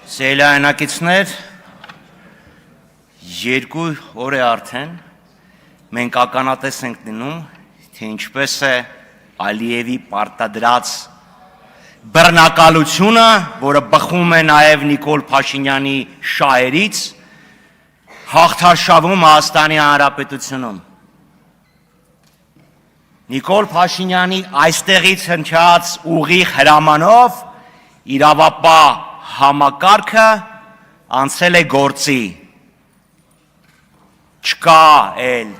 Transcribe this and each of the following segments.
Սելայանակիցներ, երկու օր է արդեն, մենք ականատես ենք դնում, թե ինչպես է Ալիևի պարտադրած բռնակալությունը, որը բխում է նաև Նիկոլ Փաշինյանի շահերից, հաղթարշավում Հայաստանի Հանրապետությունում։ Նիկոլ Փաշինյանի այստեղից հնչած ուղիղ հրամանով իրավապահ համակարգը անցել է գործի, չկա էլ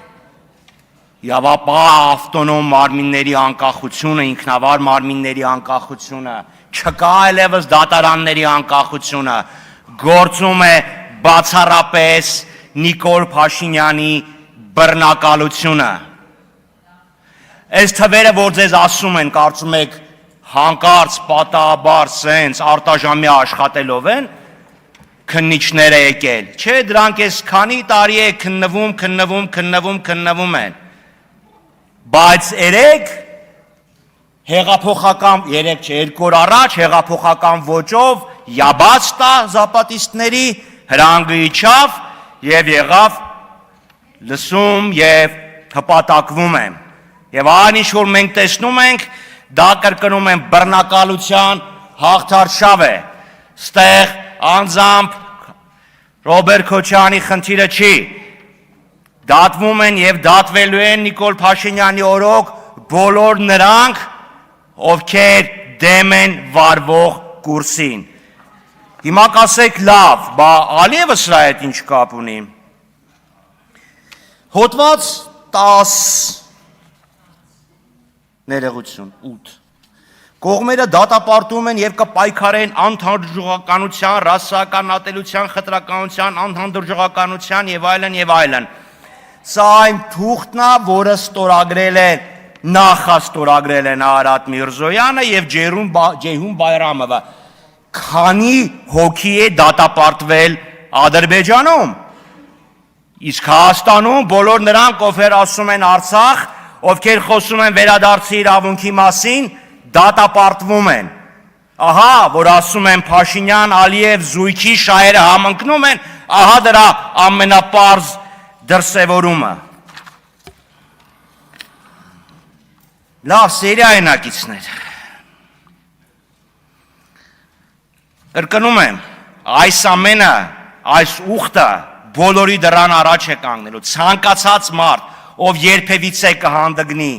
իրավապահ ավտոնոմ մարմինների անկախությունը, ինքնավար մարմինների անկախությունը, չկա այլևս դատարանների անկախությունը, գործում է բացառապես Նիկոլ Փաշինյանի բռնակալությունը։ Այս թվերը, որ ձեզ ասում են, կարծում եք հանկարծ պատահաբար սենց արտաժամյա աշխատելով են, քննիչները եկել, չէ, դրանք այս քանի տարի է քննվում են, բայց երկու օր առաջ հեղափոխական ոճով յաբաստա զապատիստների հրանգը իջավ և եղավ լսում և հպատակվում եմ, և այն ինչ որ մենք տեսնում ենք, դա կրկնում են բռնակալության հաղթարշավ է, ստեղ անձամբ Ռոբերտ Քոչարյանի խնդիրը չի, դատվում են և դատվելու են Նիկոլ Փաշինյանի օրոք բոլոր նրանք, ովքեր դեմ են վարվող կուրսին։ Հիմա կասեք լավ, բա Ալիևը սրա հետ ինչ կապ ունի։ Հոդված 10 ներողություն 8 Կողմերը դատապարտում են և կպայքարեն անհանդուրժողականության, ռասայական ատելության, խտրականության, անհանդուրժողականության և այլն։ Սա այն թուղթն է, որը նախաստորագրել են Արարատ Միրզոյանը և Ջեյհուն Բայրամովը։ Քանի հոգի է դատապարտվել Ադրբեջանում, իսկ Հայաստանում բոլոր նրանք, ովքեր ասում են Արցախ, ովքեր խոսում են վերադարձի իրավունքի մասին, դատապարտվում են։ Ահա, որ ասում են Փաշինյան, Ալիև զույգի շահերը համընկնում են, ահա դրա ամենապարզ դրսևորումը։ Լավ, սերիայնակիցներ։ Կրկնում եմ, այս ամենը, այս ուխտը բոլորի դռան առաջ է կանգնելու, ցանկացած մարդ, ով երբևիցե կհանդգնի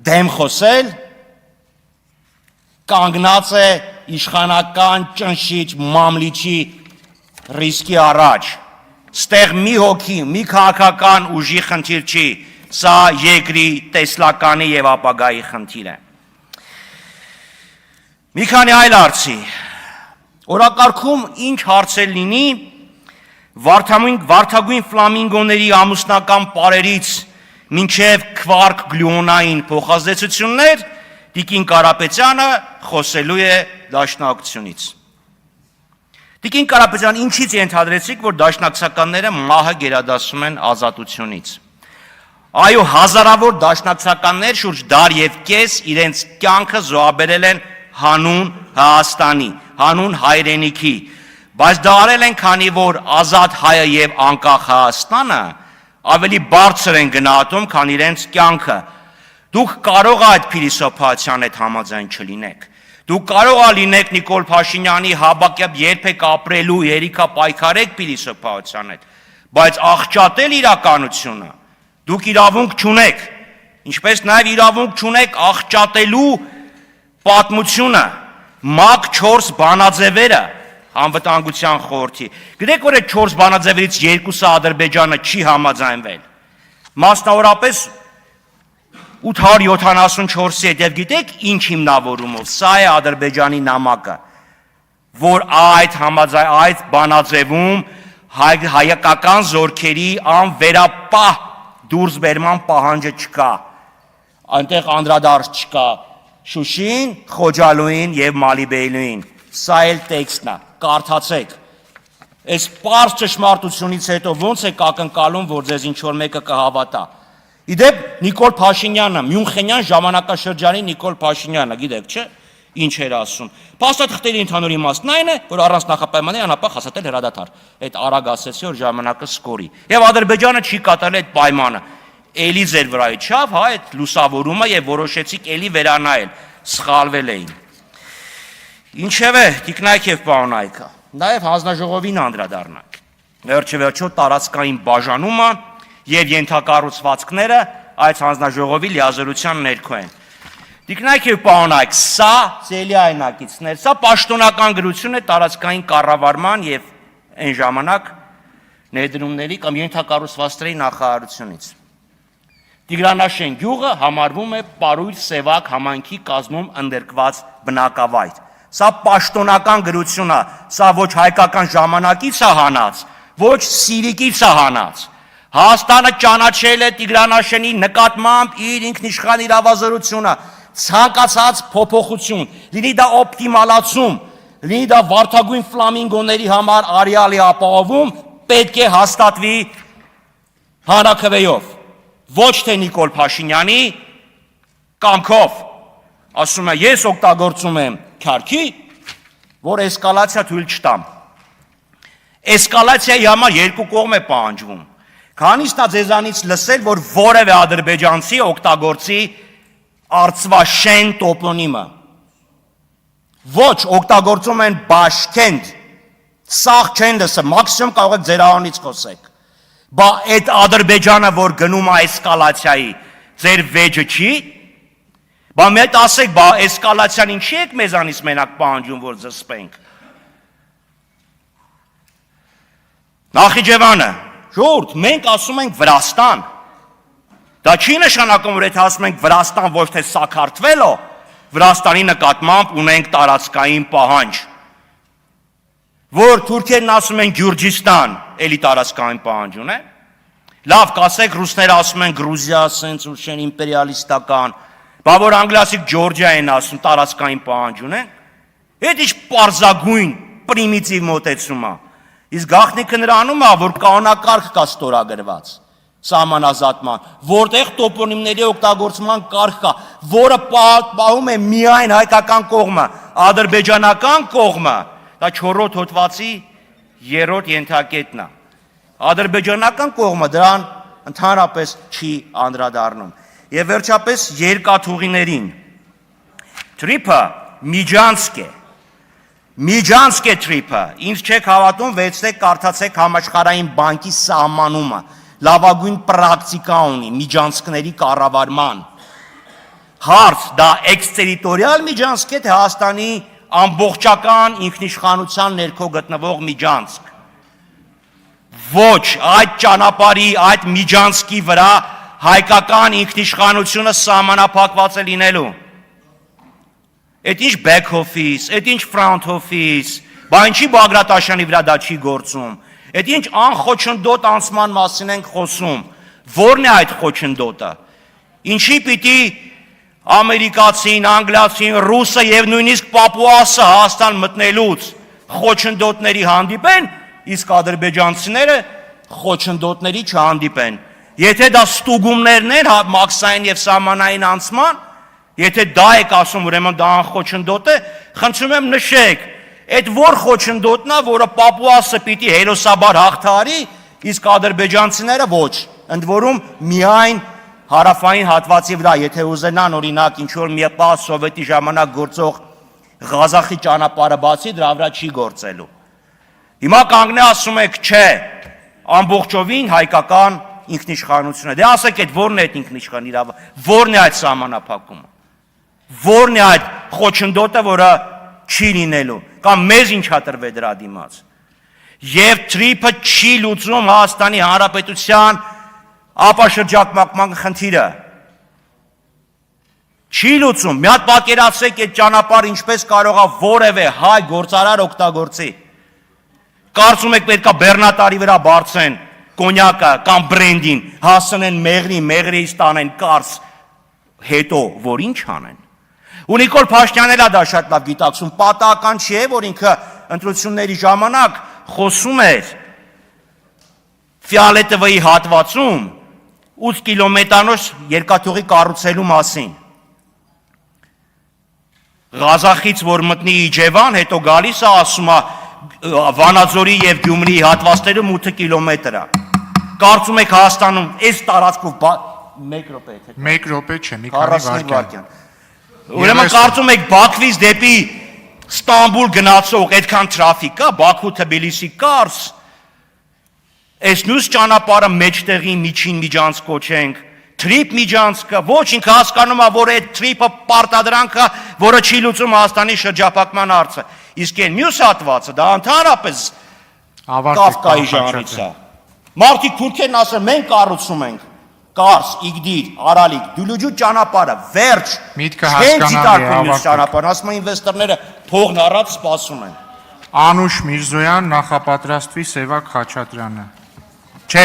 դեմ խոսել, կանգնած է իշխանական ճնշիչ մամլիչի ռիսկի առաջ։ Ստեղ մի հոգի, մի քաղաքական ուժի խնդիր չի, սա երկրի տեսլականի և ապագայի խնդիր է։ Մի քանի այլ հարցի։ Օրակարգում ինչ հարցեր լինի, վարդագույն ֆլամինգոների ամուսնական պարերից մինչև քվարք գլյուոնային փոխազդեցություններ, Տիկին Կարապետյանը խոսելու է դաշնակցությունից։ Տիկին Կարապետյան, ինչից ենթադրեցիք, որ դաշնակցականները մահը գերադասում են ազատությունից։ Այո, հազարավոր դաշնակցականներ շուրջ դար և կես իրենց կյանքը զոհաբերել են հանուն Հայաստանի, հանուն հայրենիքի, բայց դա արել են, քանի որ ազատ հայը և անկախ Հայաստանը ավելի բարձր են գնահատում, քան իրենց կյանքը։ Դուք կարող է այդ փիլիսոփայության հետ համաձայն չլինեք։ Դուք կարող է լինեք Նիկոլ Փաշինյանի երբեք ապրելու երիքապայքարեք փիլիսոփայության հետ, բայց աղճատել իրականությունը դուք իրավունք չունեք, ինչպես նաև իրավունք չունեք աղճատելու պատմությունը, ՄԱԿ 4 բանաձևերը, Անվտանգության խորհրդի։ Գիտեք, որ այդ 4 բանաձևերից երկուսը Ադրբեջանը չի համաձայնվել։ Մասնավորապես 874-ի հետև գիտեք ինչ հիմնավորումով, սա է Ադրբեջանի նամակը, որ այդ բանաձևում հայկական զորքերի անվերապահ դուրսբերման պահանջը չկա, այնտեղ անդրադարձ չկա Շուշին, Խոջալույին և Մալիբեյլույին, սա էլ տեքստն է, կարդացեք, այս պարզ ճշմարտությունից հետո ոնց եք ակնկալում, որ ձեզ ինչ-որ մեկը կհավատա։ Իդեպ Նիկոլ Փաշինյանը, Մյունխենյան ժամանակաշրջանի Նիկոլ Փաշինյանը, գիտեք, չէ, ինչ էր ասում։ Փաստաթղթերի ընդհանուր իմաստն այն է, որ առանց նախապայմանի անապահ հաստատել հրադադար։ Այդ արագ ասեցի, որ ժամանակը սկորի։ Եվ Ադրբեջանը չի կատարել այդ պայմանը։ Էլի ձեր վրա իջավ, հա, այդ լուսավորումը եւ որոշեցիք էլի վերանայել, սխալվել էին։ Ինչևէ, տիկնայք եւ պարոնայք, նաեւ հանձնաժողովին անդրադառնանք։ Վերջիվերջո տարածքային բաժանումը եւ ենթակառուցվածքները այդ հանձնաժողովի լիազորության ներքո են։ Տիկնայք եւ պարոնայք, սա ծելի այնակիցներ, սա պաշտոնական գրություն է տարածքային կառավարման եւ այն ժամանակ ներդրումների կամ ենթակառուցվածքների նախարարությունից։ Տիգրանաշեն գյուղը համարվում է Պարույր Սևակ համայնքի կազմում ընդգրկված բնակավայր։ Սա պաշտոնական գրություն է, սա ոչ հայկական ժամանակից է հանած, ոչ Սիրիկից է հանած։ Հայաստանը ճանաչել է Տիգրանաշենի նկատմամբ իր ինքնիշխան իրավազորությունը, ցանկացած փոփոխություն, լինի դա օպտիմալացում, լինի դա վարդագույն ֆլամինգոների համար արեալի ապահովում, պետք է հաստատվի հանրաքվեով, ոչ թե Նիկոլ Փաշինյանի կամքով։ Ասում է, ես օգտագործում եմ քարքի, որ էսկալացիա թույլ չտամ։ Էսկալացիայի համար երկու կողմ է պահանջվում։ Քանիսն է ձեզանից լսել, որ որևէ ադրբեջանցի օգտագործի Արցվաշեն տոպոնիմը։ Ոչ, օգտագործում են Բաշքենդ, սաղ չեն լսը, մաքսիմում կարող եք ձեր անունից խոսեք։ Բա այդ Ադրբեջանը, որ գնում է էսկալացիայի, ձեր վեճը չի։ Բա մետ ասեք, բա էսկալացիան ինչի եք մեզանից մենակ պահանջում, որ զսպենք։ Նախիջևանը, ժողովուրդ, մենք ասում ենք Վրաստան։ Դա չի նշանակում, որ եթե ասում ենք Վրաստան, ոչ թե Սաքարթվելո, Վրաստանի նկատմամբ ունենք տարածքային պահանջ։ Որ թուրքերն ասում են Գյուրջիստան, էլի տարածքային պահանջ ունեն։ Լավ, կասեք ռուսները ասում են Գրուզիա, ասենց ուշ են իմպերիալիստական, բա որ անգլիացիք Ջորջիա են ասում, տարածքային պահանջ ունեն։ Այդ ինչ պարզագույն, պրիմիտիվ մոտեցում է։ Իսկ գաղտնիքը նրանում է, որ կանոնակարգ կա ստորագրված սահմանազատման, որտեղ տոպոնիմների օգտագործման կարգ կա, որը պահում է միայն հայկական կողմը, ադրբեջանական կողմը, դա 4-րդ հոդվածի 3-րդ ենթակետն է։ Ադրբեջանական կողմը դրան ընդհանրապես չի անդրադառնում։ Եվ վերջապես երկաթուղիներին։ Թրիփը Միջանցք է։ Միջանցք է թրիփը, ինձ չեք հավատում, վեցեք կարդացեք Համաշխարհային բանկի սահմանումը, լավագույն պրակտիկա ունի Միջանցքների կառավարման։ Հարց, դա էքստերիտորիալ Միջանցք է, թե Հայաստանի ամբողջական ինքնիշխանության ներքո գտնվող Միջանցք։ Ոչ, այդ ճանապարհի, այդ Միջանցքի վրա հայկական ինքնիշխանությունը սահմանափակված է լինելու։ Այդ ինչ back office, այդ ինչ front office, բա ինչի Բագրատաշյանի վրա դա չի գործում։ Այդ ինչ անխոչնդոտ անցման մասին ենք խոսում։ Որն է այդ խոչնդոտը։ Ինչի պիտի ամերիկացին, անգլիացին, ռուսը եւ նույնիսկ պապուասը Հայաստան մտնելուց խոչնդոտների հանդիպեն, իսկ ադրբեջանցիները խոչնդոտների չհանդիպեն։ Եթե դա ստուգումներն են մաքսային եւ սահմանային անցման, եթե դա եք ասում, ուրեմն դա անխոչնդոտ է, խնդրում եմ նշեք, այդ որ խոչնդոտն է, որը պապուասը պիտի հերոսաբար հաղթահարի, իսկ ադրբեջանցիները ոչ, ընդ որում միայն հարավային հատվածի վրա, եթե ուզենան օրինակ ինչ որ մի պահ սովետի ժամանակ գործող Ղազախի ճանապարհը բացի դրա վրա չի գործելու։ Հիմա կանգնե ասում եք, չէ, ամբողջովին հայկական ինքնիշխանությունը։ Դե ասեք, այդ որն է այդ ինքնիշխան իրավը, որն է այդ սահմանափակումը։ Որն է այդ խոչնդոտը, որը չի լինելու, կամ մեզ ինչ հատրվե դրա դիմաց։ Եվ թրիփը չի լուծում Հայաստանի Հանրապետության ապաշրջակման խնդիրը։ Չի լուծում։ Մի հատ պատկերացրեք այդ ճանապարհը ինչպես կարող է որևէ հայ գործարար օգտագործի։ Կարծում եք պետք է բեռնատարի վրա բարձեն կոնյակը կամ բրենդին, հասնեն մեղրի, մեղրից տանեն կարս, հետո որ ինչ անեն։ Ու Նիկոլ Փաշինյանն էլ դա շատ լավ գիտակցում, պատահական չի, որ ինքը ընտրությունների ժամանակ խոսում էր Ֆիալետովի հատվածում 8 կիլոմետրանոց երկաթուղի կառուցելու մասին։ Ղազախից որ մտնի Իջևան, հետո գալիս է ասում է Վանաձորի եւ Գյումրիի հատվածներում 8 կիլոմետր է։ Կարծում եք Հայաստանում այս տարածքով 1 րոպե է։ 1 րոպե չէ, մի քանի վայրկյան։ Ուրեմն կարծում եք Բաքվից դեպի Ստամբուլ գնացող այդքան տրաֆիկ կա, Բաքու-Թբիլիսի կարս։ Այս նույն ճանապարհը մեջտեղի միջին միջանց կոչենք, թրիփ միջանց կա, ոչ ինքը հասկանում է, որ այդ թրիփը պարտադրանք է, որը չի լուծում Հայաստանի շրջափակման հարցը։ Իսկ այն մյուս հատվածը դա ընդհանրապես Կավկայի ժանրից է։ Մարդիկ թուրքերն ասեն, մենք կառուցում ենք Կարս, Իգդիր, Արալիկ, Դուլուջու ճանապարհը, վերջ։ Միտքը հասկանալի է, ճանապարհ, ասում են ինվեստորները փողն առած սպասում են։ Անուշ Միրզոյան, նախապատրաստվի Սևակ Խաչատրյանը։ Չէ,